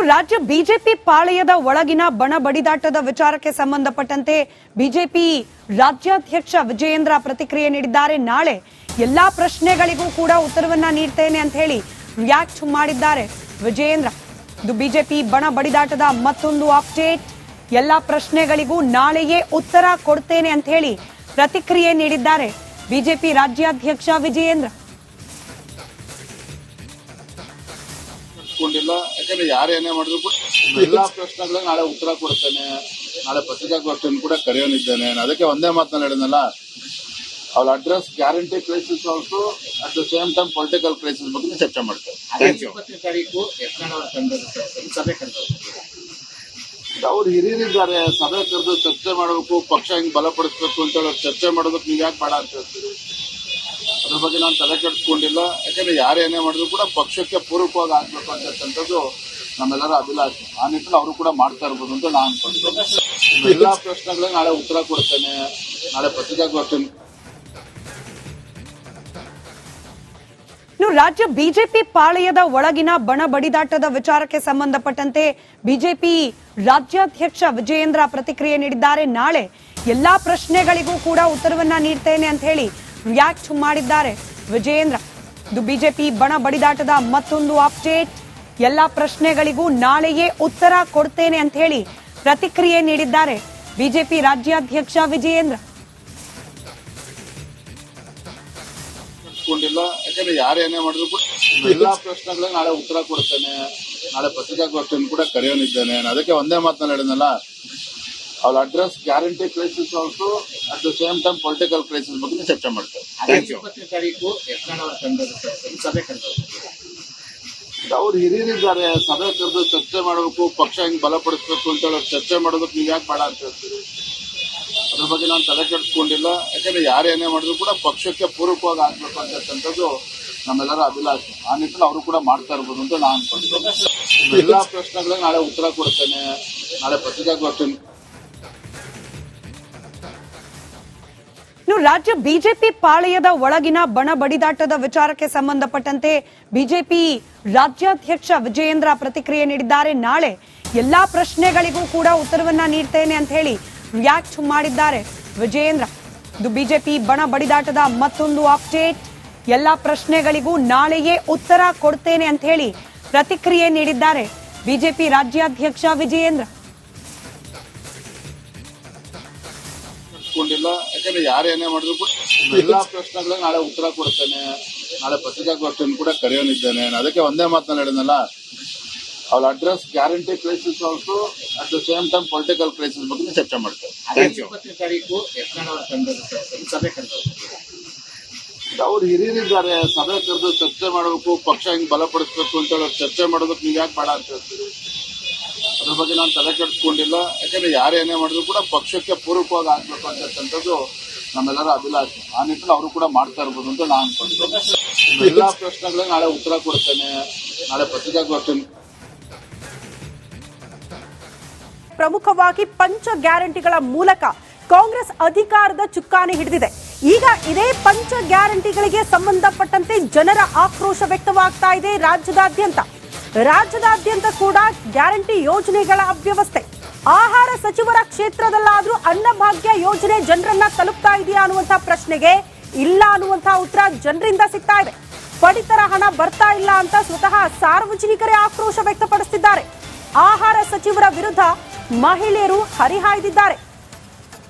ರಾಜ್ಯ ಬಿಜೆಪಿ ಪಾಳೆಯದ ಒಳಗಿನ ಬಣ ಬಡಿದಾಟದ ವಿಚಾರಕ್ಕೆ ಸಂಬಂಧಪಟ್ಟಂತೆ ಬಿಜೆಪಿ ರಾಜ್ಯಾಧ್ಯಕ್ಷ ವಿಜಯೇಂದ್ರ ಪ್ರತಿಕ್ರಿಯೆ ನೀಡಿದ್ದಾರೆ. ನಾಳೆ ಎಲ್ಲಾ ಪ್ರಶ್ನೆಗಳಿಗೂ ಕೂಡ ಉತ್ತರವನ್ನ ನೀಡ್ತೇನೆ ಅಂತ ಹೇಳಿ ರಿಯಾಕ್ಟ್ ಮಾಡಿದ್ದಾರೆ ವಿಜಯೇಂದ್ರ. ಇದು ಬಿಜೆಪಿ ಬಣ ಬಡಿದಾಟದ ಮತ್ತೊಂದು ಅಪ್ಡೇಟ್. ಎಲ್ಲಾ ಪ್ರಶ್ನೆಗಳಿಗೂ ನಾಳೆಯೇ ಉತ್ತರ ಕೊಡ್ತೇನೆ ಅಂತ ಹೇಳಿ ಪ್ರತಿಕ್ರಿಯೆ ನೀಡಿದ್ದಾರೆ ಬಿಜೆಪಿ ರಾಜ್ಯಾಧ್ಯಕ್ಷ ವಿಜಯೇಂದ್ರ. ಯಾಕಂದ್ರೆ ಯಾರೇನೇ ಮಾಡಿದ್ರು ಕೂಡ ಎಲ್ಲಾ ಪ್ರಶ್ನೆಗಳಿಗೆ ನಾಳೆ ಉತ್ತರ ಕೊಡ್ತೇನೆ, ನಾಳೆ ಪತ್ರಿಕಾಗೋಷ್ಠಿಯನ್ನು ಕೂಡ ಕರೆಯೋನಿದ್ದೇನೆ. ಅದಕ್ಕೆ ಒಂದೇ ಮಾತನ್ನ ಹೇಳಿದ್ನಲ್ಲ, ಅವ್ರ address guarantee crisis also at the same time political crisis ಬಗ್ಗೆ ಚರ್ಚೆ ಮಾಡ್ತಾರೆ. ಅವ್ರು ಹಿರಿಯರಿದ್ದಾರೆ, ಸಭೆ ಕರೆದು ಚರ್ಚೆ ಮಾಡಬೇಕು, ಪಕ್ಷ ಹಿಂಗ್ ಬಲಪಡಿಸಬೇಕು ಅಂತ ಹೇಳಿ ಚರ್ಚೆ ಮಾಡೋದಕ್ಕೆ ನೀವ್ ಯಾಕೆ ಬೇಡ ಅಂತ ಹೇಳ್ತೀರಿ? ಅದ್ರ ಬಗ್ಗೆ ನಾನು ತಲೆ ಕೆಡಿಸ್ಕೊಂಡಿಲ್ಲ. ಯಾಕಂದ್ರೆ ಯಾರೇನೇ ಮಾಡಿದ್ರು ಕೂಡ ಪಕ್ಷಕ್ಕೆ ಪೂರಕವಾಗಿ ಆಗ್ಬೇಕು ಅಂತಕ್ಕಂಥದ್ದು ನಮ್ಮೆಲ್ಲರ ಅಭಿಲಾಷೆ. ಆ ನಿಟ್ಟಿನಲ್ಲಿ ಅವರು ಕೂಡ ಮಾಡ್ತಾ ಇರ್ಬೋದು ಅಂತ ನಾನು ಅನ್ಕೊಂಡಿದ್ದೇನೆ. ಎಲ್ಲಾ ಪ್ರಶ್ನೆಗಳಿಗೆ ನಾಳೆ ಉತ್ತರ ಕೊಡ್ತೇನೆ, ನಾಳೆ ಪತ್ರಿಕಾಗೋಷ್ಠಿ. ರಾಜ್ಯ ಬಿಜೆಪಿ ಪಾಳೆಯದ ಒಳಗಿನ ಬಣ ಬಡಿದಾಟದ ವಿಚಾರಕ್ಕೆ ಸಂಬಂಧಪಟ್ಟಂತೆ ಬಿಜೆಪಿ ರಾಜ್ಯಾಧ್ಯಕ್ಷ ವಿಜಯೇಂದ್ರ ಪ್ರತಿಕ್ರಿಯೆ ನೀಡಿದ್ದಾರೆ. ನಾಳೆ ಎಲ್ಲಾ ಪ್ರಶ್ನೆಗಳಿಗೂ ಕೂಡ ಉತ್ತರವನ್ನ ನೀಡ್ತೇನೆ ಅಂತ ಹೇಳಿ ರಿಯಾಕ್ಟ್ ಮಾಡಿದ್ದಾರೆ ವಿಜಯೇಂದ್ರ. ಇದು ಬಿಜೆಪಿ ಬಣ ಬಡಿದಾಟದ ಮತ್ತೊಂದು ಅಪ್ಡೇಟ್. ಎಲ್ಲಾ ಪ್ರಶ್ನೆಗಳಿಗೂ ನಾಳೆಯೇ ಉತ್ತರ ಕೊಡ್ತೇನೆ ಅಂತ ಹೇಳಿ ಪ್ರತಿಕ್ರಿಯೆ ನೀಡಿದ್ದಾರೆ ಬಿಜೆಪಿ ರಾಜ್ಯಾಧ್ಯಕ್ಷ ವಿಜಯೇಂದ್ರ. ಯಾಕಂದ್ರೆ ಯಾರೇನೇ ಮಾಡಿದ್ರು ಕೂಡ ಎಲ್ಲಾ ಪ್ರಶ್ನೆಗಳಿಗೆ ನಾಳೆ ಉತ್ತರ ಕೊಡ್ತೇನೆ, ನಾಳೆ ಪತ್ರಿಕಾಗೋಷ್ಠಿಯನ್ನು ಕೂಡ ಕರೆಯೋನಿದ್ದೇನೆ. ಅದಕ್ಕೆ ಒಂದೇ ಮಾತನ್ನ ಹೇಳಿದ್ನಲ್ಲ, ಅವ್ರ address guarantee crisis also at the same time political crisis ಬಗ್ಗೆ ಚರ್ಚೆ ಮಾಡ್ತಾರೆ. ಅವ್ರು ಹಿರಿಯರಿದ್ದಾರೆ, ಸಭೆ ಕರೆದು ಚರ್ಚೆ ಮಾಡಬೇಕು, ಪಕ್ಷ ಹಿಂಗ್ ಬಲಪಡಿಸಬೇಕು ಅಂತ ಹೇಳಿ ಚರ್ಚೆ ಮಾಡೋದಕ್ಕೆ ನೀವ್ ಯಾಕೆ ಬೇಡ ಅಂತ ಹೇಳ್ತೀರಿ? ಅದ್ರ ಬಗ್ಗೆ ನಾನು ತಲೆ ಕೆಡಿಸ್ಕೊಂಡಿಲ್ಲ. ಯಾಕಂದ್ರೆ ಯಾರೇನೇ ಮಾಡಿದ್ರು ಕೂಡ ಪಕ್ಷಕ್ಕೆ ಪೂರಕವಾಗಿ ಆಗ್ಬೇಕು ಅಂತಕ್ಕಂಥದ್ದು ನಮ್ಮೆಲ್ಲರ ಅಭಿಲಾಷೆ. ಆ ನಿಟ್ಟಿನಲ್ಲಿ ಅವರು ಕೂಡ ಮಾಡ್ತಾ ಇರ್ಬೋದು ಅಂತ ನಾನು ಅನ್ಕೊಂಡಿದ್ದೇನೆ. ಎಲ್ಲಾ ಪ್ರಶ್ನೆಗಳಿಗೆ ನಾಳೆ ಉತ್ತರ ಕೊಡ್ತೇನೆ, ನಾಳೆ ಪತ್ರಿಕಾಗೋಷ್ಠಿ. ರಾಜ್ಯ ಬಿಜೆಪಿ ಪಾಳೆಯದ ಒಳಗಿನ ಬಣ ಬಡಿದಾಟದ ವಿಚಾರಕ್ಕೆ ಸಂಬಂಧಪಟ್ಟಂತೆ ಬಿಜೆಪಿ ರಾಜ್ಯಾಧ್ಯಕ್ಷ ವಿಜಯೇಂದ್ರ ಪ್ರತಿಕ್ರಿಯೆ ನೀಡಿದ್ದಾರೆ. ನಾಳೆ ಎಲ್ಲಾ ಪ್ರಶ್ನೆಗಳಿಗೂ ಕೂಡ ಉತ್ತರವನ್ನ ನೀಡ್ತೇನೆ ಅಂತ ಹೇಳಿ ರಿಯಾಕ್ಟ್ ಮಾಡಿದ್ದಾರೆ ವಿಜಯೇಂದ್ರ. ಇದು ಬಿಜೆಪಿ ಬಣ ಬಡಿದಾಟದ ಮತ್ತೊಂದು ಅಪ್ಡೇಟ್. ಎಲ್ಲಾ ಪ್ರಶ್ನೆಗಳಿಗೂ ನಾಳೆಯೇ ಉತ್ತರ ಕೊಡ್ತೇನೆ ಅಂತ ಹೇಳಿ ಪ್ರತಿಕ್ರಿಯೆ ನೀಡಿದ್ದಾರೆ ಬಿಜೆಪಿ ರಾಜ್ಯಾಧ್ಯಕ್ಷ ವಿಜಯೇಂದ್ರ. ಯಾಕಂದ್ರೆ ಯಾರೇನೇ ಮಾಡಿದ್ರು ಕೂಡ ಎಲ್ಲಾ ಪ್ರಶ್ನೆಗಳಿಗೆ ನಾಳೆ ಉತ್ತರ ಕೊಡ್ತೇನೆ, ನಾಳೆ ಪತ್ರಿಕಾಗೋಷ್ಠಿಯನ್ನು ಕೂಡ ಕರೆಯೋನಿದ್ದೇನೆ. ಅದಕ್ಕೆ ಒಂದೇ ಮಾತನ್ನ ಹೇಳಿದ್ನಲ್ಲ, ಅವ್ರ address guarantee crisis also at the same time political crisis ಬಗ್ಗೆ ಚರ್ಚೆ ಮಾಡ್ತಾರೆ. ಅವ್ರು ಹಿರಿಯರಿದ್ದಾರೆ, ಸಭೆ ಕರೆದು ಚರ್ಚೆ ಮಾಡಬೇಕು, ಪಕ್ಷ ಹಿಂಗ್ ಬಲಪಡಿಸಬೇಕು ಅಂತ ಹೇಳಿ ಚರ್ಚೆ ಮಾಡೋದಕ್ಕೆ ನೀವ್ ಯಾಕೆ ಬೇಡ ಅಂತ ಹೇಳ್ತೀರಿ? ಅದ್ರ ಬಗ್ಗೆ ನಾನು ತಲೆ ಕೆಡಿಸ್ಕೊಂಡಿಲ್ಲ. ಯಾಕಂದ್ರೆ ಯಾರೇನೇ ಮಾಡಿದ್ರು ಕೂಡ ಪಕ್ಷಕ್ಕೆ ಪೂರಕವಾಗಿ ಆಗ್ಬೇಕು ಅಂತಕ್ಕಂಥದ್ದು ನಮ್ಮೆಲ್ಲರ ಅಭಿಲಾಷೆ. ಆ ನಿಟ್ಟಿನಲ್ಲಿ ಅವರು ಕೂಡ ಮಾಡ್ತಾ ಇರ್ಬೋದು ಅಂತ ನಾನು ಅನ್ಕೊಂಡಿದ್ದೇನೆ. ಎಲ್ಲಾ ಪ್ರಶ್ನೆಗಳಿಗೆ ನಾಳೆ ಉತ್ತರ ಕೊಡ್ತೇನೆ, ನಾಳೆ ಪತ್ರಿಕಾಗೋಷ್ಠಿ. ಪ್ರಮುಖವಾಗಿ ಪಂಚ ಗ್ಯಾರಂಟಿಗಳ ಮೂಲಕ ಕಾಂಗ್ರೆಸ್ ಅಧಿಕಾರದ ಚುಕ್ಕಾಣಿ ಹಿಡಿದಿದೆ. ಈಗ ಇದೇ ಪಂಚ ಗ್ಯಾರಂಟಿಗಳಿಗೆ ಸಂಬಂಧಪಟ್ಟಂತೆ ಜನರ ಆಕ್ರೋಶ ವ್ಯಕ್ತವಾಗ್ತಾ ಇದೆ. ರಾಜ್ಯದಾದ್ಯಂತ ಕೂಡ ಗ್ಯಾರಂಟಿ ಯೋಜನೆಗಳ ಅವ್ಯವಸ್ಥೆ. ಆಹಾರ ಸಚಿವರ ಕ್ಷೇತ್ರದಲ್ಲಾದ್ರೂ ಅನ್ನಭಾಗ್ಯ ಯೋಜನೆ ಜನರನ್ನ ತಲುಪ್ತಾ ಇದೆಯಾ ಅನ್ನುವಂತಹ ಪ್ರಶ್ನೆಗೆ ಇಲ್ಲ ಅನ್ನುವಂತಹ ಉತ್ತರ ಜನರಿಂದ ಸಿಗ್ತಾ ಇದೆ. ಪಡಿತರ ಹಣ ಬರ್ತಾ ಇಲ್ಲ ಅಂತ ಸ್ವತಃ ಸಾರ್ವಜನಿಕರೇ ಆಕ್ರೋಶ ವ್ಯಕ್ತಪಡಿಸುತ್ತಿದ್ದಾರೆ. ಆಹಾರ ಸಚಿವರ ವಿರುದ್ಧ ಮಹಿಳೆಯರು ಹರಿಹಾಯ್ದಿದ್ದಾರೆ.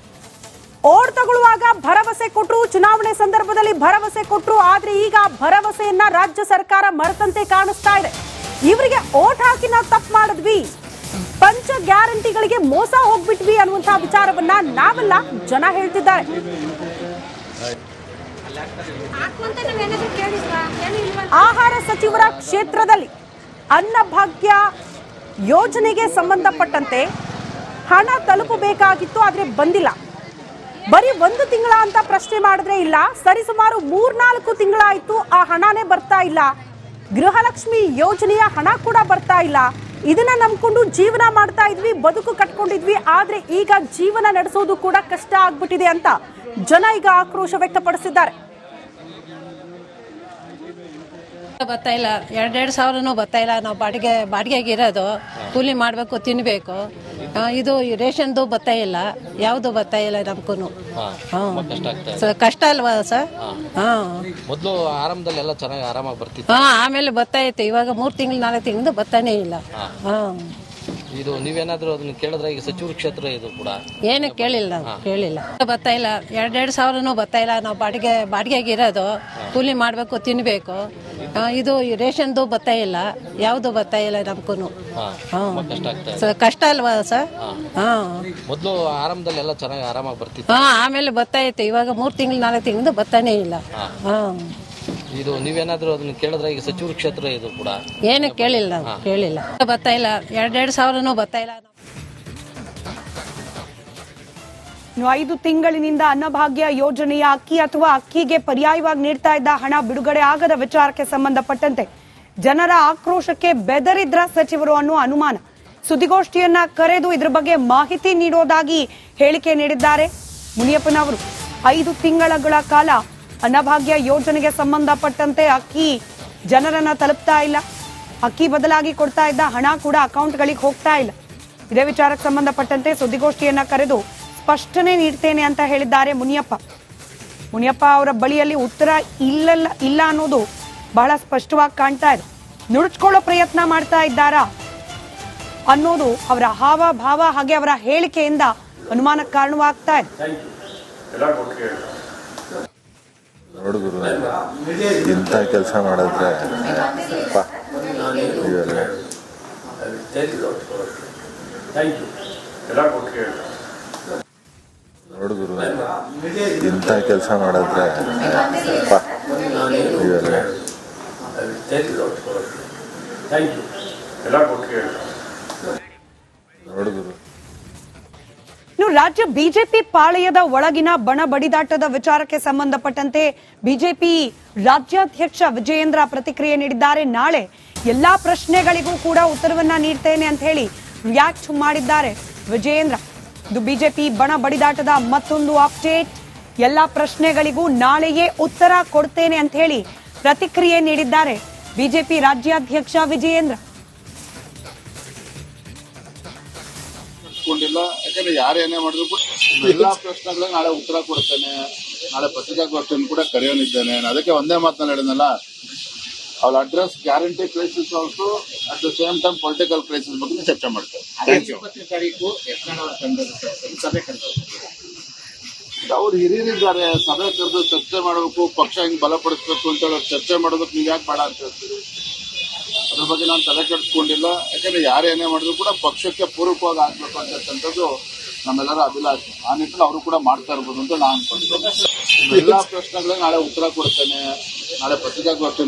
ಓಟ್ ತಗೊಳ್ಳುವಾಗ ಭರವಸೆ ಕೊಟ್ಟರು, ಚುನಾವಣೆ ಸಂದರ್ಭದಲ್ಲಿ ಭರವಸೆ ಕೊಟ್ಟರು. ಆದ್ರೆ ಈಗ ಭರವಸೆಯನ್ನ ರಾಜ್ಯ ಸರ್ಕಾರ ಮರೆತಂತೆ ಕಾಣಿಸ್ತಾ ಇದೆ. ಇವರಿಗೆ ಓಟ್ ಹಾಕಿ ನಾವು ತಪ್ಪು ಮಾಡಿದ್ವಿ, ಪಂಚ ಗ್ಯಾರಂಟಿಗಳಿಗೆ ಮೋಸ ಹೋಗ್ಬಿಟ್ವಿ ಅನ್ನುವಂತಹ ವಿಚಾರವನ್ನ ನಾವೆಲ್ಲ ಜನ ಹೇಳ್ತಿದ್ದಾರೆ. ಆಹಾರ ಸಚಿವರ ಕ್ಷೇತ್ರದಲ್ಲಿ ಅನ್ನಭಾಗ್ಯ ಯೋಜನೆಗೆ ಸಂಬಂಧಪಟ್ಟಂತೆ ಹಣ ತಲುಪಬೇಕಾಗಿತ್ತು, ಆದ್ರೆ ಬಂದಿಲ್ಲ. ಬರೀ 1 ತಿಂಗಳ ಅಂತ ಪ್ರಶ್ನೆ ಮಾಡಿದ್ರೆ ಇಲ್ಲ, ಸರಿಸುಮಾರು 3-4 ತಿಂಗಳಾಯ್ತು ಆ ಹಣನೇ ಬರ್ತಾ ಇಲ್ಲ. ಗೃಹಲಕ್ಷ್ಮಿ ಯೋಜನೆಯ ಹಣ ಕೂಡ ಬರ್ತಾ ಇಲ್ಲ. ಇದನ್ನ ನಂಬಿಕೊಂಡು ಜೀವನ ಮಾಡ್ತಾ ಇದ್ವಿ, ಬದುಕು ಕಟ್ಕೊಂಡಿದ್ವಿ. ಆದ್ರೆ ಈಗ ಜೀವನ ನಡೆಸೋದು ಕೂಡ ಕಷ್ಟ ಆಗ್ಬಿಟ್ಟಿದೆ ಅಂತ ಜನ ಈಗ ಆಕ್ರೋಶ ವ್ಯಕ್ತಪಡಿಸಿದ್ದಾರೆ. ಬರ್ತಾ ಇಲ್ಲ, 2,2 ಸಾವಿರನೂ ಬರ್ತಾ ಇಲ್ಲ. ನಾವು ಬಾಡಿಗೆಗೆ ಇರೋದು, ಕೂಲಿ ಮಾಡಬೇಕು, ತಿನ್ಬೇಕು. ಇದು ರೇಷನ್ದು ಬರ್ತಾ ಇಲ್ಲ, ಯಾವುದು ಬರ್ತಾ ಇಲ್ಲ ನಮ್ಗೂ. ಕಷ್ಟ ಅಲ್ವಾ ಸರ್? ಮೊದಲು ಆರಂಭದಲ್ಲಿ ಎಲ್ಲ ಚೆನ್ನಾಗಿ ಆರಾಮಾಗಿ ಬರ್ತಿತ್ತು. ಆಮೇಲೆ ಬರ್ತಾ ಇತ್ತು. ಇವಾಗ 3 ತಿಂಗಳು 4 ತಿಂಗಳು ಬರ್ತಾನೆ ಇಲ್ಲ. ಇದು ನೀವೇನಾದ್ರೂ ಅದನ್ನ ಕೇಳಿದ್ರೆ, ಈಗ ಸಚಿವರ ಕ್ಷೇತ್ರ ಇದು ಕೂಡ ಏನು ಕೇಳಿಲ್ಲ. ಬರ್ತಾ ಇಲ್ಲ, 2,2 ಸಾವಿರನೂ ಬರ್ತಾ ಇಲ್ಲ. ನಾವು ಬಾಡಿಗೆಗೆ ಇರೋದು, ಕೂಲಿ ಮಾಡಬೇಕು, ತಿನ್ಬೇಕು. ಇದು ರೇಷನ್ದು ಬರ್ತಾ ಇಲ್ಲ, ಯಾವುದು ಬರ್ತಾ ಇಲ್ಲ ನಮ್ಗೂ. ಕಷ್ಟ ಅಲ್ವಾ ಸರ್? ಮೊದಲು ಆರಂಭದಲ್ಲಿ ಎಲ್ಲ ಚೆನ್ನಾಗಿ ಆರಾಮಾಗಿ ಬರ್ತಿತ್ತು. ಆಮೇಲೆ ಬರ್ತಾ ಇತ್ತು. ಇವಾಗ 3 ತಿಂಗಳು 4 ತಿಂಗಳು ಬರ್ತಾನೆ ಇಲ್ಲ. ಇದು ನೀವೇನಾದ್ರೂ ಅದನ್ನ ಕೇಳಿದ್ರೆ, ಈಗ ಸಚಿವರ ಕ್ಷೇತ್ರ ಇದು ಕೂಡ ಏನು ಕೇಳಿಲ್ಲ. ಬರ್ತಾ ಇಲ್ಲ, 2,2 ಸಾವಿರನೂ ಬರ್ತಾ ಇಲ್ಲ. 5 ತಿಂಗಳಿನಿಂದ ಅನ್ನಭಾಗ್ಯ ಯೋಜನೆಯ ಅಕ್ಕಿ ಅಥವಾ ಅಕ್ಕಿಗೆ ಪರ್ಯಾಯವಾಗಿ ನೀಡ್ತಾ ಇದ್ದ ಹಣ ಬಿಡುಗಡೆ ಆಗದ ವಿಚಾರಕ್ಕೆ ಸಂಬಂಧಪಟ್ಟಂತೆ ಜನರ ಆಕ್ರೋಶಕ್ಕೆ ಬೆದರಿದ್ರ ಸಚಿವರು ಅನ್ನೋ ಅನುಮಾನ. ಸುದ್ದಿಗೋಷ್ಠಿಯನ್ನ ಕರೆದು ಇದ್ರ ಬಗ್ಗೆ ಮಾಹಿತಿ ನೀಡೋದಾಗಿ ಹೇಳಿಕೆ ನೀಡಿದ್ದಾರೆ ಮುನಿಯಪ್ಪನವರು. 5 ತಿಂಗಳ ಕಾಲ ಅನ್ನಭಾಗ್ಯ ಯೋಜನೆಗೆ ಸಂಬಂಧಪಟ್ಟಂತೆ ಅಕ್ಕಿ ಜನರನ್ನ ತಲುಪ್ತಾ ಇಲ್ಲ. ಅಕ್ಕಿ ಬದಲಾಗಿ ಕೊಡ್ತಾ ಇದ್ದ ಹಣ ಕೂಡ ಅಕೌಂಟ್ಗಳಿಗೆ ಹೋಗ್ತಾ ಇಲ್ಲ. ಇದೇ ವಿಚಾರಕ್ಕೆ ಸಂಬಂಧಪಟ್ಟಂತೆ ಸುದ್ದಿಗೋಷ್ಠಿಯನ್ನ ಕರೆದು ಸ್ಪಷ್ಟನೆ ನೀಡ್ತೇನೆ ಅಂತ ಹೇಳಿದ್ದಾರೆ ಮುನಿಯಪ್ಪ ಅವರ ಬಳಿಯಲ್ಲಿ ಉತ್ತರ ಇಲ್ಲ ಅನ್ನೋದು ಬಹಳ ಸ್ಪಷ್ಟವಾಗಿ ಕಾಣ್ತಾ ಇದೆ. ನುಡುಚ್ಕೊಳ್ಳೋ ಪ್ರಯತ್ನ ಮಾಡ್ತಾ ಇದ್ದಾರಾ ಅನ್ನೋದು ಅವರ ಹಾವ ಭಾವ ಹಾಗೆ ಅವರ ಹೇಳಿಕೆಯಿಂದ ಅನುಮಾನಕ್ಕೆ ಕಾರಣವಾಗ್ತಾ ಇದೆ. ನೋಡುಗರು ಇಂಥ ಕೆಲಸ ಮಾಡಿದ್ರೆ ನೋಡುಗರು ಇಂಥ ಕೆಲಸ ಮಾಡಿದ್ರೆ ನೋಡುಗರು. ಇನ್ನು ರಾಜ್ಯ ಬಿಜೆಪಿ ಪಾಳೆಯದ ಒಳಗಿನ ಬಣ ಬಡಿದಾಟದ ವಿಚಾರಕ್ಕೆ ಸಂಬಂಧಪಟ್ಟಂತೆ ಬಿಜೆಪಿ ರಾಜ್ಯಾಧ್ಯಕ್ಷ ವಿಜಯೇಂದ್ರ ಪ್ರತಿಕ್ರಿಯೆ ನೀಡಿದ್ದಾರೆ. ನಾಳೆ ಎಲ್ಲಾ ಪ್ರಶ್ನೆಗಳಿಗೂ ಕೂಡ ಉತ್ತರವನ್ನ ನೀಡ್ತೇನೆ ಅಂತ ಹೇಳಿ ರಿಯಾಕ್ಟ್ ಮಾಡಿದ್ದಾರೆ ವಿಜಯೇಂದ್ರ. ಇದು ಬಿಜೆಪಿ ಬಣ ಬಡಿದಾಟದ ಮತ್ತೊಂದು ಅಪ್ಡೇಟ್. ಎಲ್ಲಾ ಪ್ರಶ್ನೆಗಳಿಗೂ ನಾಳೆಯೇ ಉತ್ತರ ಕೊಡ್ತೇನೆ ಅಂತ ಹೇಳಿ ಪ್ರತಿಕ್ರಿಯೆ ನೀಡಿದ್ದಾರೆ ಬಿಜೆಪಿ ರಾಜ್ಯಾಧ್ಯಕ್ಷ ವಿಜಯೇಂದ್ರ. ಯಾಕಂದ್ರೆ ಯಾರೇನೇ ಮಾಡಿದ್ರು ಕೂಡ ಎಲ್ಲಾ ಪ್ರಶ್ನೆಗಳಿಗೆ ನಾಳೆ ಉತ್ತರ ಕೊಡ್ತೇನೆ, ನಾಳೆ ಪತ್ರಿಕಾಗೋಷ್ಠಿಯನ್ನು ಕೂಡ ಕರೆಯೋನಿದ್ದೇನೆ. ಅದಕ್ಕೆ ಒಂದೇ ಮಾತನ್ನ ಹೇಳಿದ್ನಲ್ಲ, ಅವ್ರ address guarantee crisis also at the same time political crisis ಬಗ್ಗೆ ಚರ್ಚೆ ಮಾಡ್ತಾರೆ. ಅವ್ರು ಹಿರಿಯರಿದ್ದಾರೆ, ಸಭೆ ಕರೆದು ಚರ್ಚೆ ಮಾಡಬೇಕು, ಪಕ್ಷ ಹೆಂಗ್ ಬಲಪಡಿಸಬೇಕು ಅಂತ ಹೇಳಿ ಚರ್ಚೆ ಮಾಡೋದಕ್ಕೆ ನೀವ್ ಯಾಕೆ ಬೇಡ ಅಂತ ಹೇಳ್ತೀರಿ? ಅದ್ರ ಬಗ್ಗೆ ನಾನು ತಲೆ ಕೆಡಿಸ್ಕೊಂಡಿಲ್ಲ. ಯಾಕಂದ್ರೆ ಯಾರೇನೇ ಮಾಡಿದ್ರು ಕೂಡ ಪಕ್ಷಕ್ಕೆ ಪೂರಕವಾಗಿ ಆಗ್ಬೇಕು ಅಂತಕ್ಕಂಥದ್ದು ನಮ್ಮೆಲ್ಲರ ಅಭಿಲಾಷೆ. ಆ ನಿಟ್ಟಿನಲ್ಲಿ ಅವರು ಕೂಡ ಮಾಡ್ತಾ ಇರ್ಬೋದು ಅಂತ ನಾನು ಅನ್ಕೊಂಡಿದ್ದೇನೆ. ಎಲ್ಲಾ ಪ್ರಶ್ನೆಗಳಿಗೆ ನಾಳೆ ಉತ್ತರ ಕೊಡ್ತೇನೆ, ನಾಳೆ ಪತ್ರಿಕಾಗೋಷ್ಠಿ